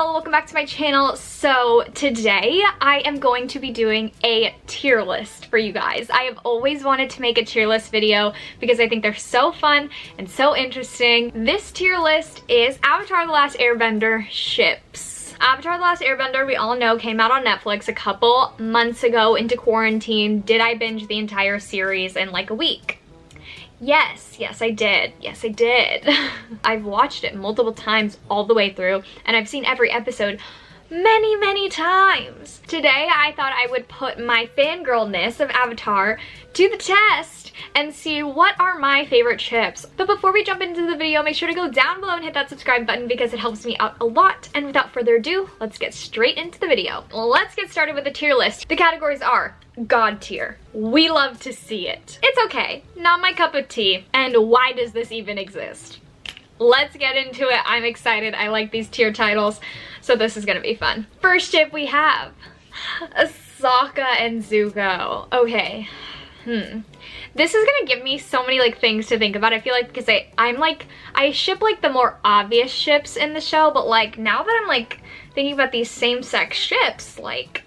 girl, welcome back to my channel. So today I am going to be doing a tier list for you guys. I have always wanted to make a tier list video because I think they're so fun and so interesting. This tier list is Avatar: The Last Airbender ships. Avatar: The Last Airbender, we all know, came out on Netflix a couple months ago into quarantine. Did I binge the entire series in like a week? Yes, I did. Yes, I did. I've watched it multiple times all the way through, and I've seen every episode many times. Today, I thought I would put my fangirlness of Avatar to the test and see what are my favorite ships. But before we jump into the video, make sure to go down below and hit that subscribe button because it helps me out a lot. And without further ado, let's get straight into the video. Let's get started with the tier list. The categories are God tier. We love to see it. It's okay, not my cup of tea. And why does this even exist? Let's get into it. I'm excited. I like these tier titles, so this is gonna be fun. First ship we have Asuka and Zuko. Okay. This is gonna give me so many like things to think about. I feel like because I ship like the more obvious ships in the show, but like now that I'm like thinking about these same-sex ships, like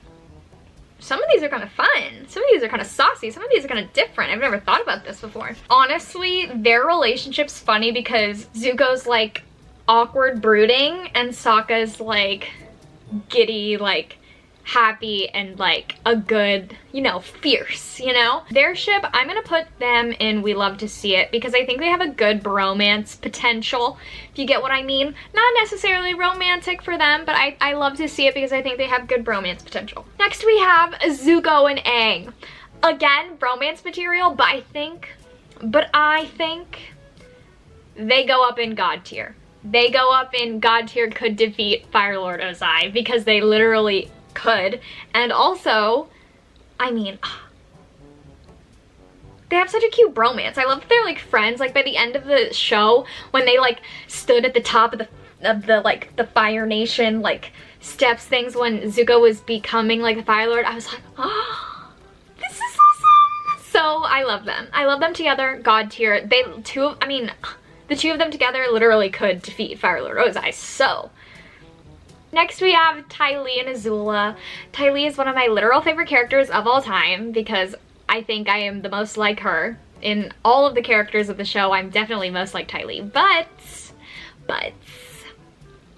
some of these are kind of fun. Some of these are kind of saucy. Some of these are kind of different. I've never thought about this before. Honestly, their relationship's funny because Zuko's like awkward brooding and Sokka's like giddy, like happy and like a good, you know, fierce, you know? Their ship, I'm gonna put them in We Love to See It because I think they have a good bromance potential, if you get what I mean. Not necessarily romantic for them, but I love to see it because I think they have good bromance potential. Next we have Zuko and Aang. Again, bromance material, but I think they go up in God tier. They go up in God tier could defeat Fire Lord Ozai because they literally could. And also, I mean, they have such a cute bromance. I love that they're like friends. Like by the end of the show, when they like stood at the top of the Fire Nation like steps things when Zuko was becoming like the Fire Lord, I was like, oh, this is awesome. So I love them. I love them together. God tier. The two of them together literally could defeat Fire Lord Ozai. So next we have Ty Lee and Azula. Ty Lee is one of my literal favorite characters of all time because I think I am the most like her. In all of the characters of the show, I'm definitely most like Ty Lee. But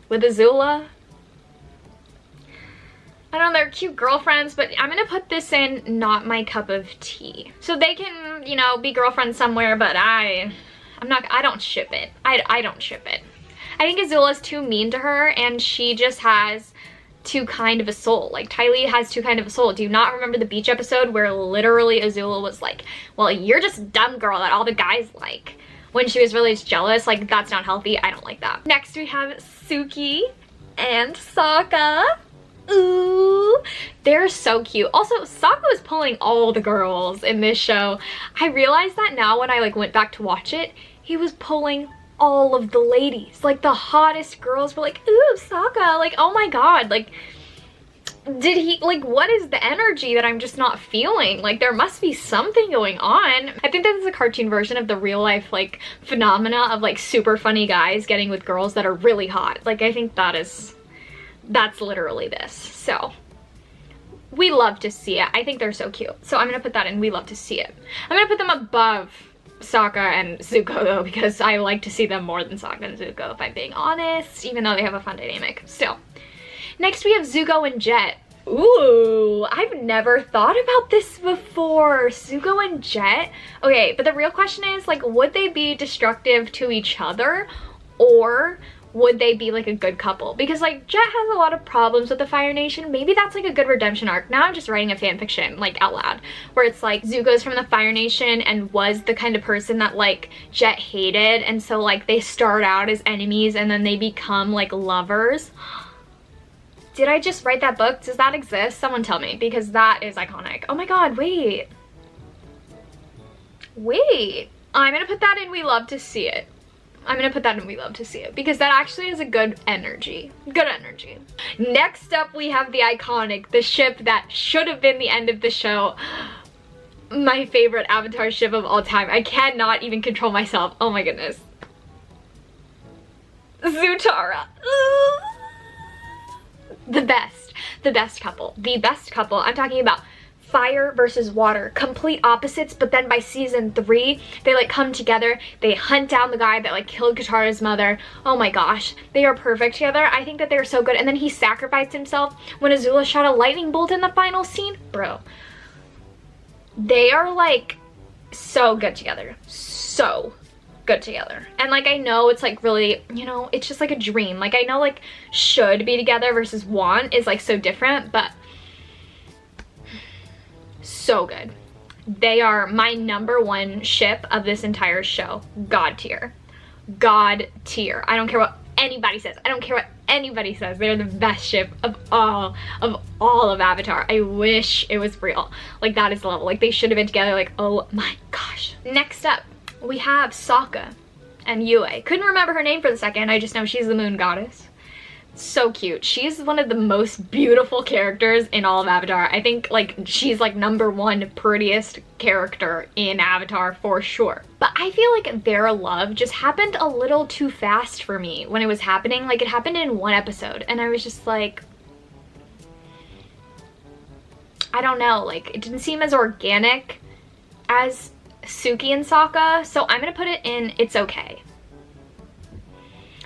with Azula, I don't know, they're cute girlfriends, but I'm gonna put this in not my cup of tea. So they can, you know, be girlfriends somewhere, but I don't ship it. I don't ship it. I think Azula's too mean to her and she just has too kind of a soul. Like Ty Lee has too kind of a soul. Do you not remember the beach episode where literally Azula was like, well, you're just a dumb girl that all the guys like, when she was really just jealous? Like that's not healthy. I don't like that. Next we have Suki and Sokka. Ooh, they're so cute. Also, Sokka was pulling all the girls in this show. I realized that now when I like went back to watch it, he was pulling all of the ladies. Like the hottest girls were like, ooh, Sokka, like, oh my god, like, did he, like, what is the energy that I'm just not feeling? Like, there must be something going on. I think that is a cartoon version of the real life, like, phenomena of, like, super funny guys getting with girls that are really hot. Like, I think that's literally this. So, we love to see it. I think they're so cute. So I'm gonna put that in We Love to See It. I'm gonna put them above Sokka and Zuko though, because I like to see them more than Sokka and Zuko, if I'm being honest, even though they have a fun dynamic. Still. Next we have Zuko and Jet. Ooh, I've never thought about this before. Zuko and Jet. Okay, but the real question is, like, would they be destructive to each other, or would they be like a good couple? Because like Jet has a lot of problems with the Fire Nation. Maybe that's like a good redemption arc. Now I'm just writing a fan fiction like out loud where it's like Zuko's from the Fire Nation and was the kind of person that like Jet hated, and so like they start out as enemies and then they become like lovers. Did I just write that book? Does that exist? Someone tell me, because that is iconic. Oh my god, wait. I'm gonna put that in We Love to See It. I'm gonna put that in We Love to See It because that actually is a good energy. Good energy. Next up we have the iconic, the ship that should have been the end of the show. My favorite Avatar ship of all time. I cannot even control myself. Oh my goodness. Zutara. the best couple. I'm talking about fire versus water, complete opposites, but then by season 3, they like come together, they hunt down the guy that like killed Katara's mother. Oh my gosh, they are perfect together. I think that they're so good. And then he sacrificed himself when Azula shot a lightning bolt in the final scene. Bro, they are like so good together, so good together. And like, I know it's like really, you know, it's just like a dream. Like, I know like should be together versus want is like so different, but so good. They are my #1 ship of this entire show. God tier. God tier. I don't care what anybody says. I don't care what anybody says. They're the best ship of all of Avatar. I wish it was real. Like, that is the level. Like, they should have been together. Like, oh my gosh. Next up, we have Sokka and Oo. Couldn't remember her name for the second. I just know she's the moon goddess. So cute. She's one of the most beautiful characters in all of Avatar. I think like she's like #1 prettiest character in Avatar for sure. But I feel like their love just happened a little too fast for me when it was happening. Like, it happened in 1 episode and I was just like, I don't know, like it didn't seem as organic as Suki and Sokka, so I'm gonna put it in it's okay.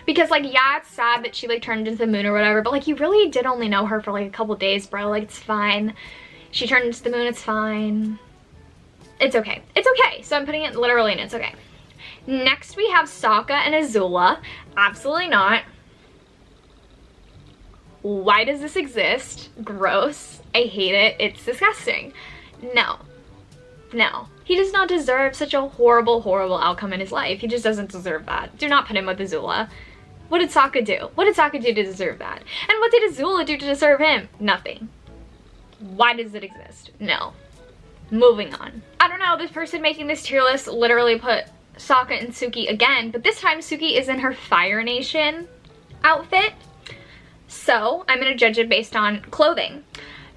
Because like, yeah, it's sad that she like turned into the moon or whatever, but like, you really did only know her for like a couple days, bro. Like, it's fine. She turned into the moon, it's fine. It's okay. It's okay. So I'm putting it literally in it's okay. Next we have Sokka and Azula. Absolutely not. Why does this exist? Gross. I hate it. It's disgusting. No. No. He does not deserve such a horrible, horrible outcome in his life. He just doesn't deserve that. Do not put him with Azula. What did Sokka do? What did Sokka do to deserve that? And what did Azula do to deserve him? Nothing. Why does it exist? No. Moving on. I don't know, this person making this tier list literally put Sokka and Suki again, but this time Suki is in her Fire Nation outfit. So I'm gonna judge it based on clothing.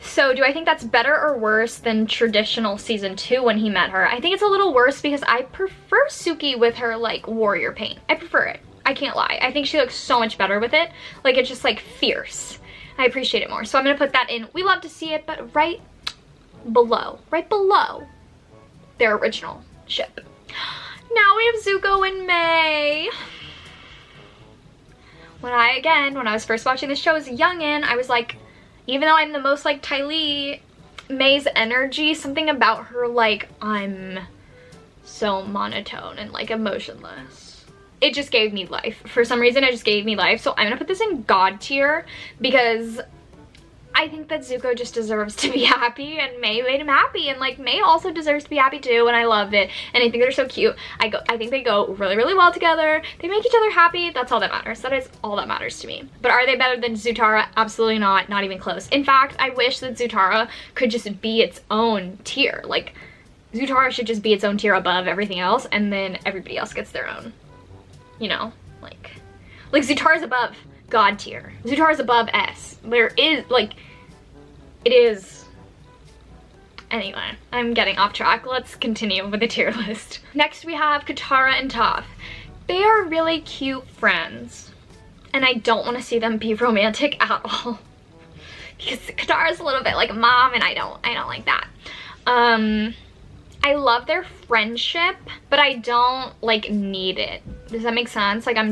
So do I think that's better or worse than traditional season 2 when he met her? I think it's a little worse because I prefer Suki with her like warrior paint. I prefer it. I can't lie. I think she looks so much better with it. Like, it's just like fierce. I appreciate it more. So I'm gonna put that in. We love to see it, but right below their original ship. Now we have Zuko and Mae. When I was first watching this show as a youngin', I was like, even though I'm the most like Ty Mae's energy, something about her, like, I'm so monotone and like emotionless. It just gave me life. For some reason, it just gave me life. So I'm gonna put this in God tier because I think that Zuko just deserves to be happy and Mae made him happy, and like Mae also deserves to be happy too, and I love it. And I think they're so cute. I think they go really, really well together. They make each other happy. That's all that matters. That is all that matters to me. But are they better than Zutara? Absolutely not. Not even close. In fact, I wish that Zutara could just be its own tier. Like, Zutara should just be its own tier above everything else, and then everybody else gets their own. You know, like Zutara's above God tier. Zutara's above S. There is, like, it is. Anyway, I'm getting off track. Let's continue with the tier list. Next we have Katara and Toph. They are really cute friends, and I don't want to see them be romantic at all. Because Katara's a little bit like a mom, and I don't like that. I love their friendship, but I don't like need it. Does that make sense? Like, I'm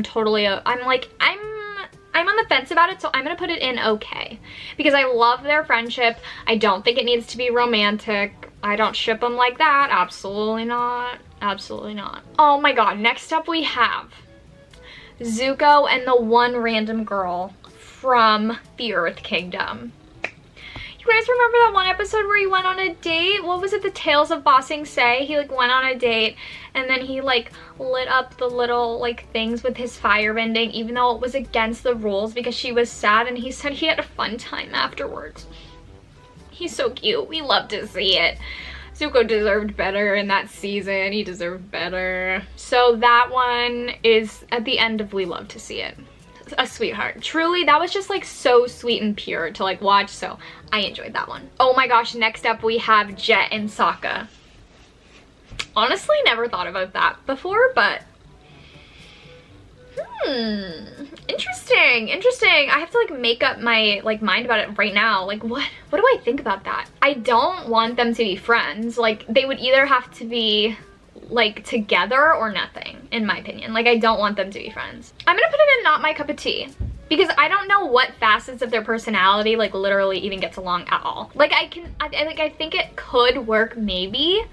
on the fence about it, so I'm gonna put it in okay. Because I love their friendship. I don't think it needs to be romantic. I don't ship them like that. Absolutely not. Absolutely not. Oh my god, next up we have Zuko and the one random girl from the Earth Kingdom. You guys remember that one episode where he went on a date? What was it? The Tales of Bossing Say? He like went on a date and then he like lit up the little like things with his firebending, even though it was against the rules because she was sad, and he said he had a fun time afterwards. He's so cute. We love to see it. Zuko deserved better in that season. He deserved better. So that one is at the end of We Love to See It. A sweetheart. Truly, that was just like so sweet and pure to like watch, so I enjoyed that one. Oh my gosh, next up we have Jet and Sokka. Honestly, never thought about that before, but Interesting. I have to like make up my like mind about it right now. Like what do I think about that? I don't want them to be friends. Like they would either have to be like together or nothing, in my opinion. Like I don't want them to be friends. I'm gonna put it in not my cup of tea, because I don't know what facets of their personality like literally even gets along at all. Like I think it could work maybe,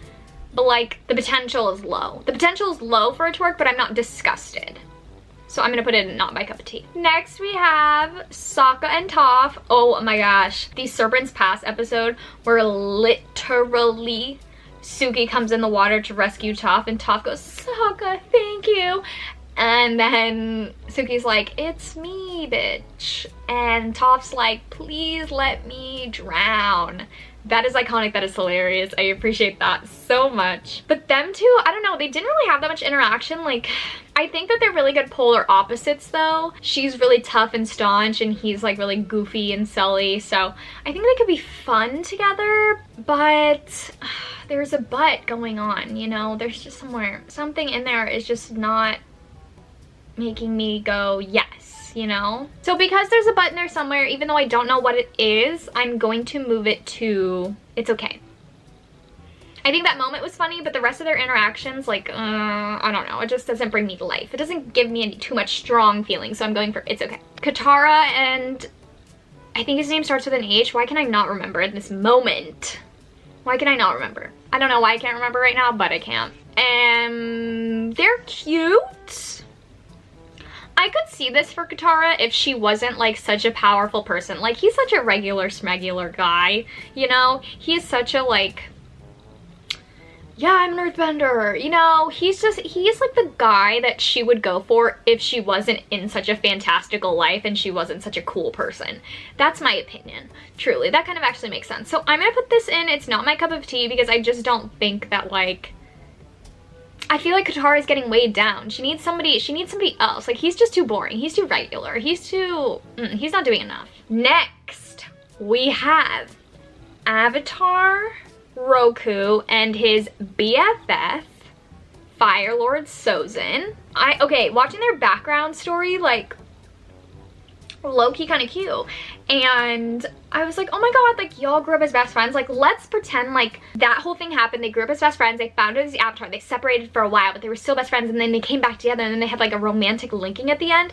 but like the potential is low. The potential is low for it to work, but I'm not disgusted. So I'm gonna put it in not my cup of tea. Next we have Sokka and Toph. Oh my gosh. The Serpent's Pass episode where literally Suki comes in the water to rescue Toph and Toph goes, Sokka, thank you. And then Suki's like, it's me, bitch. And Toph's like, please let me drown. That is iconic, that is hilarious. I appreciate that so much. But them two, I don't know, they didn't really have that much interaction. Like, I think that they're really good polar opposites though. She's really tough and staunch and he's like really goofy and silly. So I think they could be fun together, but there's a but going on, you know? There's just something in there is just not making me go, yes, you know? So because there's a button there somewhere, even though I don't know what it is, I'm going to move it to, it's okay. I think that moment was funny, but the rest of their interactions, like, I don't know, it just doesn't bring me to life. It doesn't give me any too much strong feelings, so I'm going for it's okay. Katara and, I think his name starts with an H. Why can I not remember in this moment? Why can I not remember? I don't know why I can't remember right now, but I can't. And they're cute. I could see this for Katara if she wasn't like such a powerful person. Like he's such a regular smegular guy, you know? He's such a like, yeah, I'm an earthbender, you know? He's like the guy that she would go for if she wasn't in such a fantastical life and she wasn't such a cool person. That's my opinion, truly. That kind of actually makes sense. So I'm gonna put this in, it's not my cup of tea because I just don't think that like, I feel like Katara is getting weighed down. She needs somebody else. Like he's just too boring. He's too regular. He's not doing enough. Next, we have Avatar, Roku, and his BFF, Fire Lord Sozin. Okay, watching their background story, like, low-key kind of cute. And I was like, oh my god, like, y'all grew up as best friends. Like, let's pretend like that whole thing happened. They grew up as best friends. They found it as the Avatar. They separated for a while, but they were still best friends. And then they came back together, and then they had, like, a romantic linking at the end.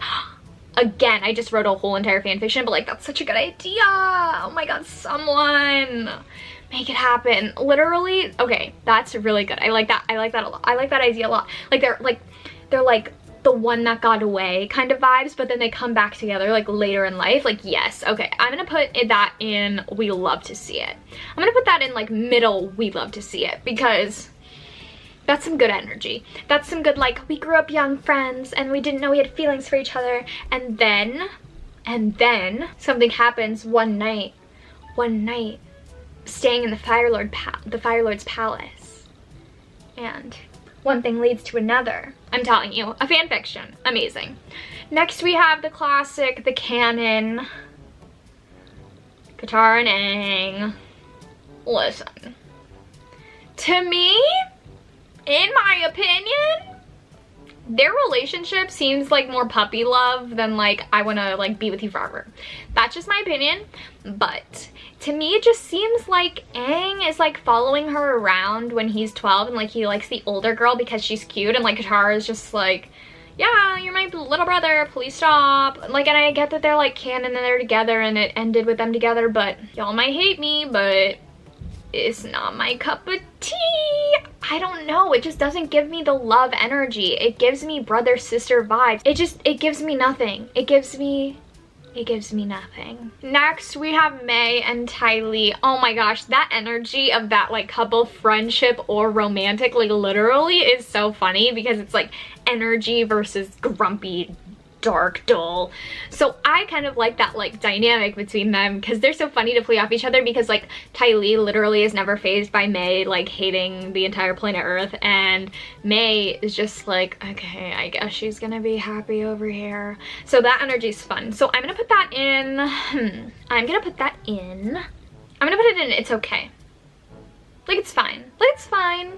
Again, I just wrote a whole entire fanfiction, but, like, that's such a good idea. Oh my god, someone make it happen. Literally, okay, that's really good. I like that. I like that a lot. I like that idea a lot. Like, they're like the one that got away kind of vibes, but then they come back together like later in life. Like, yes, okay, I'm gonna put that in we love to see it. I'm gonna put that in like middle we love to see it, because that's some good energy. That's some good like, we grew up young friends and we didn't know we had feelings for each other, and then something happens one night staying in the Fire Lord's palace, and one thing leads to another. I'm telling you, a fan fiction. Amazing. Next we have the classic, the canon, Katara and Aang. Listen, to me, in my opinion, their relationship seems like more puppy love than like, I wanna like be with you forever. That's just my opinion, but to me it just seems like Aang is like following her around when he's 12 and like he likes the older girl because she's cute, and like Katara is just like, yeah, you're my little brother, please stop. Like, and I get that they're like canon and they're together and it ended with them together, but y'all might hate me, but it's not my cup of tea. I don't know, it just doesn't give me the love energy. It gives me brother sister vibes. It gives me nothing. It gives me nothing. Next we have Mae and Ty Lee. Oh my gosh, that energy of that like couple friendship or romantic, like literally is so funny, because it's like energy versus grumpy, dark, dull. So I kind of like that like dynamic between them, because they're so funny to play off each other, because like Ty Lee literally is never fazed by Mae like hating the entire planet Earth, and Mae is just like, okay, I guess she's gonna be happy over here. So that energy is fun. So I'm gonna put that in, I'm gonna put it in it's okay. Like, it's fine. Like, it's fine.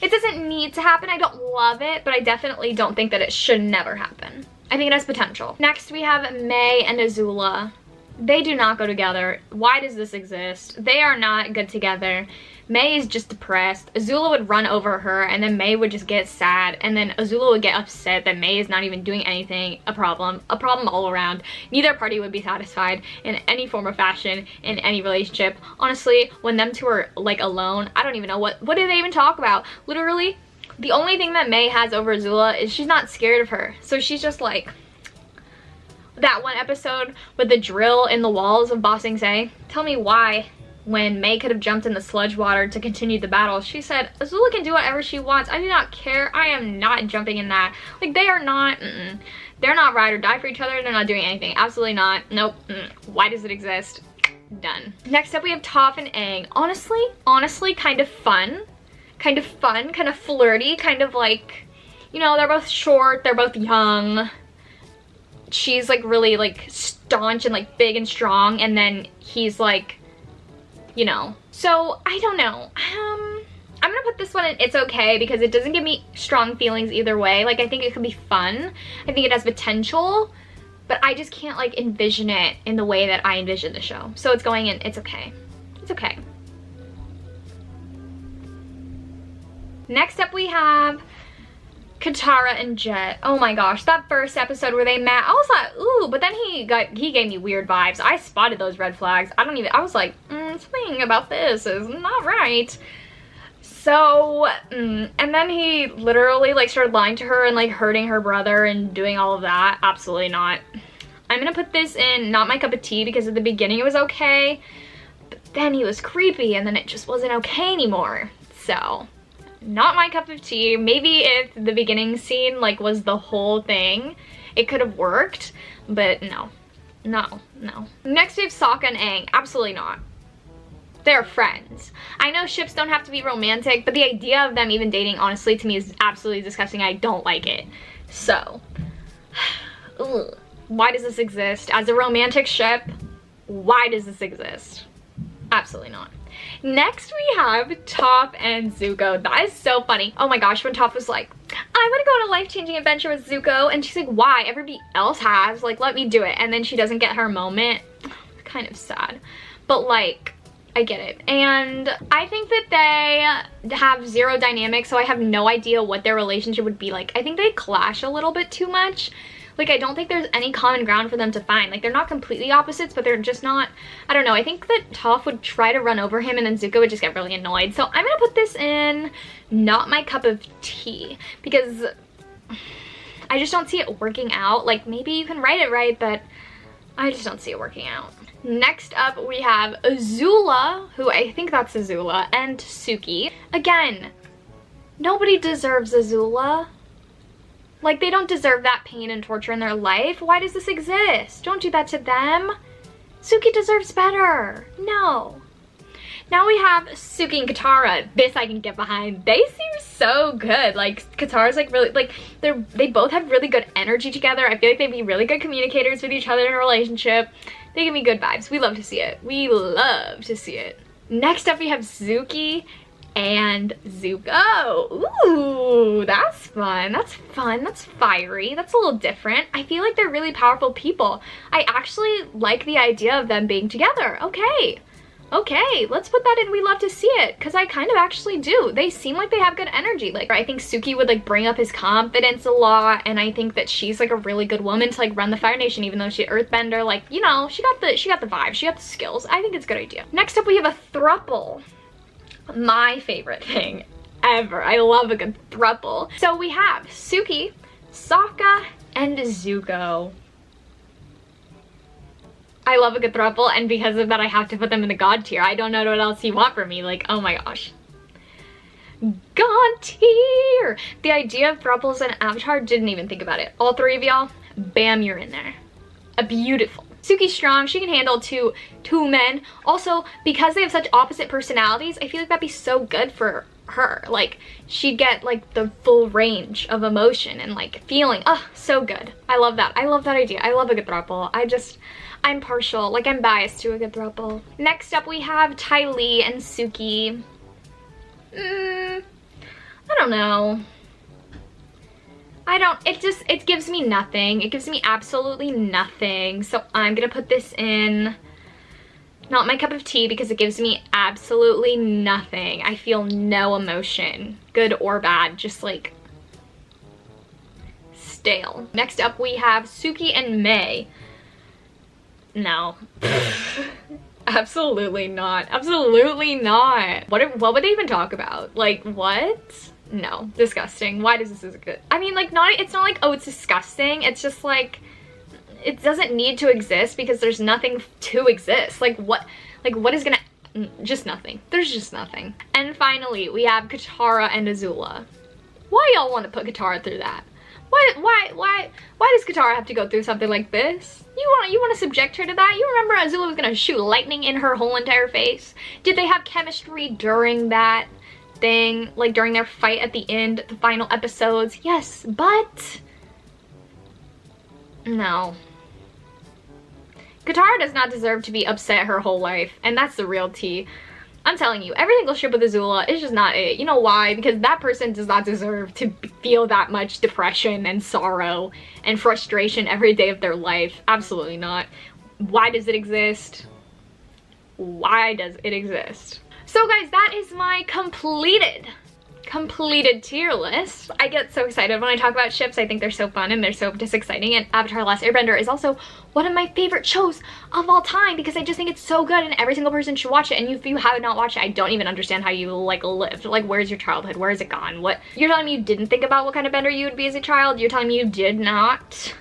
It doesn't need to happen. I don't love it, but I definitely don't think that it should never happen. I think it has potential. Next, we have Mae and Azula. They do not go together. Why does this exist? They are not good together. Mae is just depressed. Azula would run over her, and then Mae would just get sad, and then Azula would get upset that Mae is not even doing anything. A problem all around. Neither party would be satisfied in any form or fashion in any relationship. Honestly, when them two are like alone, I don't even know what do they even talk about. Literally, the only thing that Mae has over Azula is she's not scared of her. So she's just like, that one episode with the drill in the walls of Ba Sing Se. Tell me why, when Mae could have jumped in the sludge water to continue the battle, she said, Azula can do whatever she wants. I do not care. I am not jumping in that. Like, they are not, they're not ride or die for each other. They're not doing anything. Absolutely not. Nope. Why does it exist? Done. Next up, we have Toph and Aang. Honestly, kind of fun. Kind of flirty, kind of like, you know, they're both short, they're both young. She's like really like staunch and like big and strong, and then he's like, you know. So I don't know. I'm gonna put this one in it's okay because it doesn't give me strong feelings either way. Like, I think it could be fun. I think it has potential, but I just can't like envision it in the way that I envision the show. So it's going in it's okay. It's okay. Next up we have Katara and Jet. Oh my gosh, that first episode where they met, I was like, ooh, but then he gave me weird vibes. I spotted those red flags. I was like, something about this is not right. So, and then he literally like started lying to her and like hurting her brother and doing all of that. Absolutely not. I'm gonna put this in not my cup of tea because at the beginning it was okay, but then he was creepy and then it just wasn't okay anymore. So, not my cup of tea. Maybe if the beginning scene like was the whole thing, it could have worked, but no. Next we have Sokka and Aang. Absolutely not. They're friends. I know ships don't have to be romantic, but the idea of them even dating, honestly, to me is absolutely disgusting. I don't like it. So, ugh. Why does this exist? As a romantic ship, why does this exist? Absolutely not. Next we have Toph and Zuko. That is so funny. Oh my gosh, when Toph was like, I want to go on a life-changing adventure with Zuko, and she's like, why? Everybody else has, like, let me do it. And then she doesn't get her moment. Kind of sad, but like, I get it. And I think that they have zero dynamics, so I have no idea what their relationship would be like. I think they clash a little bit too much. Like, I don't think there's any common ground for them to find. Like, they're not completely opposites, but they're just not, I don't know. I think that Toph would try to run over him and then Zuko would just get really annoyed. So I'm gonna put this in not my cup of tea because I just don't see it working out. Like, maybe you can write it right, but I just don't see it working out. Next up, we have Azula, who I think that's Azula, and Suki. Again, nobody deserves Azula. Like, they don't deserve that pain and torture in their life. Why does this exist? Don't do that to them. Suki deserves better. No. Now we have Suki and Katara. This I can get behind. They seem so good. Like, Katara's like really, like, they both have really good energy together. I feel like they'd be really good communicators with each other in a relationship. They give me good vibes. We love to see it. We love to see it. Next up we have Suki and Zuko. Ooh, that's fun. That's fun. That's fiery. That's a little different. I feel like they're really powerful people. I actually like the idea of them being together. Okay. Okay, let's put that in we love to see it, because I kind of actually do. They seem like they have good energy. Like, I think Suki would like bring up his confidence a lot, and I think that she's like a really good woman to like run the Fire Nation, even though she's Earthbender. Like, you know, she got the vibe, she got the skills. I think it's a good idea. Next up we have a throuple. My favorite thing ever. I love a good throuple. So we have Suki, Sokka, and Zuko. I love a good throuple, and because of that I have to put them in the god tier. I don't know what else you want from me. Like, oh my gosh. God tier! The idea of throuples and Avatar, didn't even think about it. All three of y'all, bam, you're in there. A beautiful. Suki's strong, she can handle two men. Also, because they have such opposite personalities, I feel like that'd be so good for her. Like, she'd get like the full range of emotion and like feeling. Oh, so good. I love that. I love that idea. I love a good throuple. I'm partial, like I'm biased to a good throuple. Next up we have Ty Lee and Suki. I don't know. it gives me nothing. It gives me absolutely nothing. So I'm gonna put this in not my cup of tea because it gives me absolutely nothing. I feel no emotion, good or bad, just like stale. Next up we have Suki and Mae. No. Absolutely not. Absolutely not. What would they even talk about? Like, what? No, disgusting. Why does this is good? I mean, like, it's not like, oh, it's disgusting. It's just like, it doesn't need to exist because there's nothing to exist. Like what is gonna, just nothing. There's just nothing. And finally, we have Katara and Azula. Why y'all want to put Katara through that? Why does Katara have to go through something like this? You want to subject her to that? You remember Azula was gonna shoot lightning in her whole entire face? Did they have chemistry during that thing? Like during their fight at the end, the final episodes? Yes, but no. Katara does not deserve to be upset her whole life, and that's the real tea. I'm telling you, every single ship with Azula is just not it. You know why? Because that person does not deserve to feel that much depression and sorrow and frustration every day of their life. Absolutely not. Why does it exist? Why does it exist? So guys, that is my completed tier list. I get so excited when I talk about ships. I think they're so fun and they're so just exciting, and Avatar: The Last Airbender is also one of my favorite shows of all time because I just think it's so good and every single person should watch it. And if you have not watched it, I don't even understand how you like lived. Like, where's your childhood? Where is it gone? What, you're telling me you didn't think about what kind of bender you would be as a child? You're telling me you did not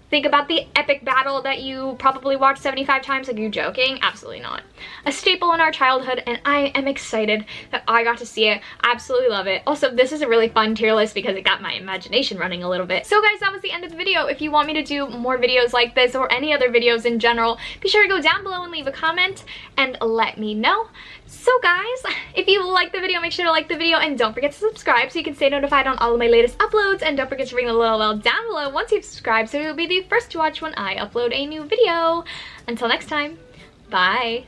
think about the epic battle that you probably watched 75 times? Like, you joking? Absolutely not. A staple in our childhood, and I am excited that I got to see it. Absolutely love it. Also, this is a really fun tier list because it got my imagination running a little bit. So guys, that was the end of the video. If you want me to do more videos like this or any other videos in general, be sure to go down below and leave a comment and let me know. So guys, if you like the video, make sure to like the video and don't forget to subscribe so you can stay notified on all of my latest uploads, and don't forget to ring the little bell down below once you've subscribed so you'll be the first to watch when I upload a new video. Until next time, bye!